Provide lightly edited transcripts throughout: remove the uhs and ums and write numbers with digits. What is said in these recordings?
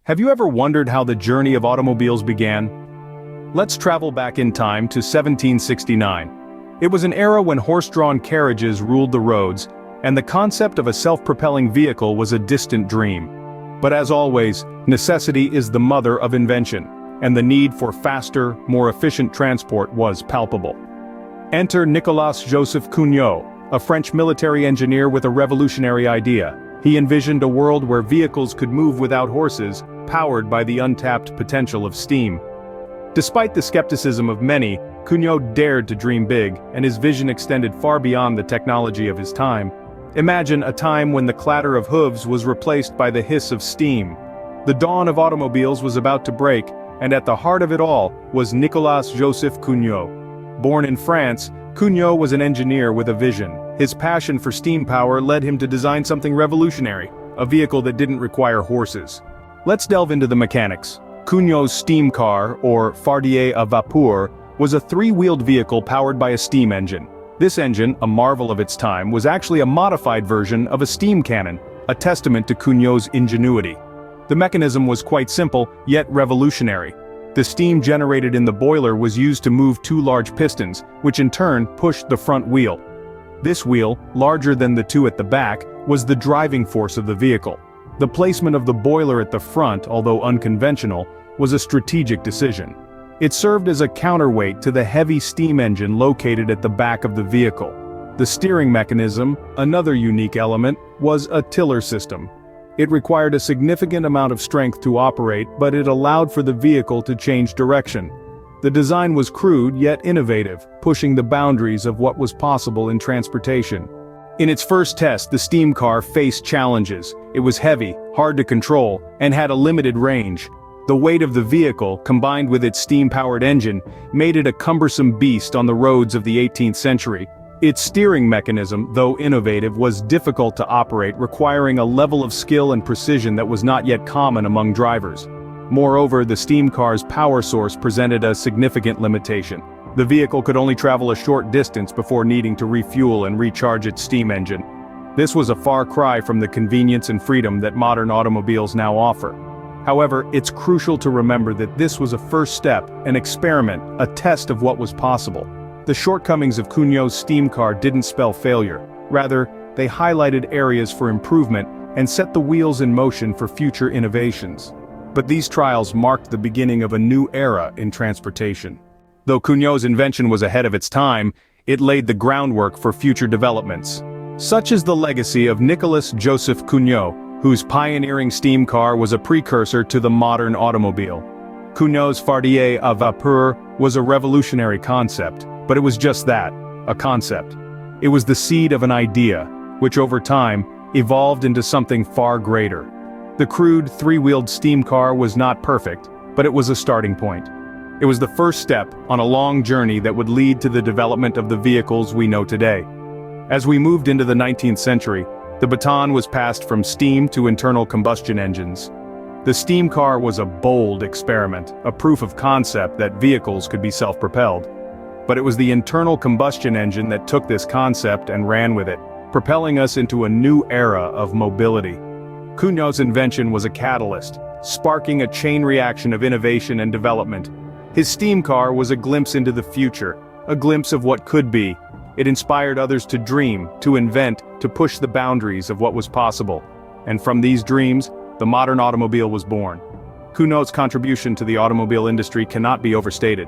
Have you ever wondered how the journey of automobiles began? Let's travel back in time to 1769. It was an era when horse-drawn carriages ruled the roads, and the concept of a self-propelling vehicle was a distant dream. But as always, necessity is the mother of invention, and the need for faster, more efficient transport was palpable. Enter Nicolas Joseph Cugnot, a French military engineer with a revolutionary idea. He envisioned a world where vehicles could move without horses, powered by the untapped potential of steam. Despite the skepticism of many, Cugnot dared to dream big, and his vision extended far beyond the technology of his time. Imagine a time when the clatter of hooves was replaced by the hiss of steam. The dawn of automobiles was about to break, and at the heart of it all was Nicolas Joseph Cugnot. Born in France, Cugnot was an engineer with a vision. His passion for steam power led him to design something revolutionary, a vehicle that didn't require horses. Let's delve into the mechanics. Cugnot's steam car, or Fardier à vapeur, was a three-wheeled vehicle powered by a steam engine. This engine, a marvel of its time, was actually a modified version of a steam cannon, a testament to Cugnot's ingenuity. The mechanism was quite simple, yet revolutionary. The steam generated in the boiler was used to move two large pistons, which in turn pushed the front wheel. This wheel, larger than the two at the back, was the driving force of the vehicle. The placement of the boiler at the front, although unconventional, was a strategic decision. It served as a counterweight to the heavy steam engine located at the back of the vehicle. The steering mechanism, another unique element, was a tiller system. It required a significant amount of strength to operate, but it allowed for the vehicle to change direction. The design was crude yet innovative, pushing the boundaries of what was possible in transportation. In its first test, the steam car faced challenges. It was heavy, hard to control, and had a limited range. The weight of the vehicle, combined with its steam-powered engine, made it a cumbersome beast on the roads of the 18th century. Its steering mechanism, though innovative, was difficult to operate, requiring a level of skill and precision that was not yet common among drivers. Moreover, the steam car's power source presented a significant limitation. The vehicle could only travel a short distance before needing to refuel and recharge its steam engine. This was a far cry from the convenience and freedom that modern automobiles now offer. However, it's crucial to remember that this was a first step, an experiment, a test of what was possible. The shortcomings of Cugnot's steam car didn't spell failure. Rather, they highlighted areas for improvement and set the wheels in motion for future innovations. But these trials marked the beginning of a new era in transportation. Though Cugnot's invention was ahead of its time, it laid the groundwork for future developments. Such is the legacy of Nicolas Joseph Cugnot, whose pioneering steam car was a precursor to the modern automobile. Cugnot's Fardier à vapeur was a revolutionary concept, but it was just that, a concept. It was the seed of an idea, which over time, evolved into something far greater. The crude, three-wheeled steam car was not perfect, but it was a starting point. It was the first step on a long journey that would lead to the development of the vehicles we know today. As we moved into the 19th century, the baton was passed from steam to internal combustion engines. The steam car was a bold experiment, a proof of concept that vehicles could be self-propelled. But it was the internal combustion engine that took this concept and ran with it, propelling us into a new era of mobility. Cugnot's invention was a catalyst, sparking a chain reaction of innovation and development. His steam car was a glimpse into the future, a glimpse of what could be. It inspired others to dream, to invent, to push the boundaries of what was possible. And from these dreams, the modern automobile was born. Cugnot's contribution to the automobile industry cannot be overstated.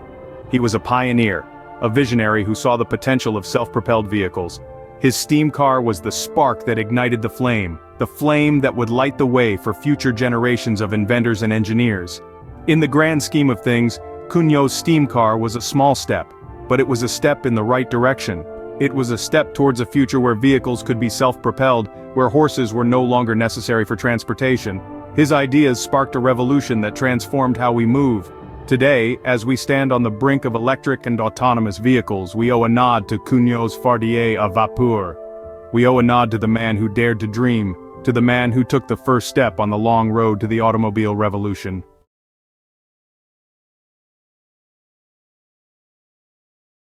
He was a pioneer, a visionary who saw the potential of self-propelled vehicles. His steam car was the spark that ignited the flame that would light the way for future generations of inventors and engineers. In the grand scheme of things, Cugnot's steam car was a small step, but it was a step in the right direction. It was a step towards a future where vehicles could be self-propelled, where horses were no longer necessary for transportation. His ideas sparked a revolution that transformed how we move. Today, as we stand on the brink of electric and autonomous vehicles, we owe a nod to Cugnot's Fardier à vapeur. We owe a nod to the man who dared to dream, to the man who took the first step on the long road to the automobile revolution.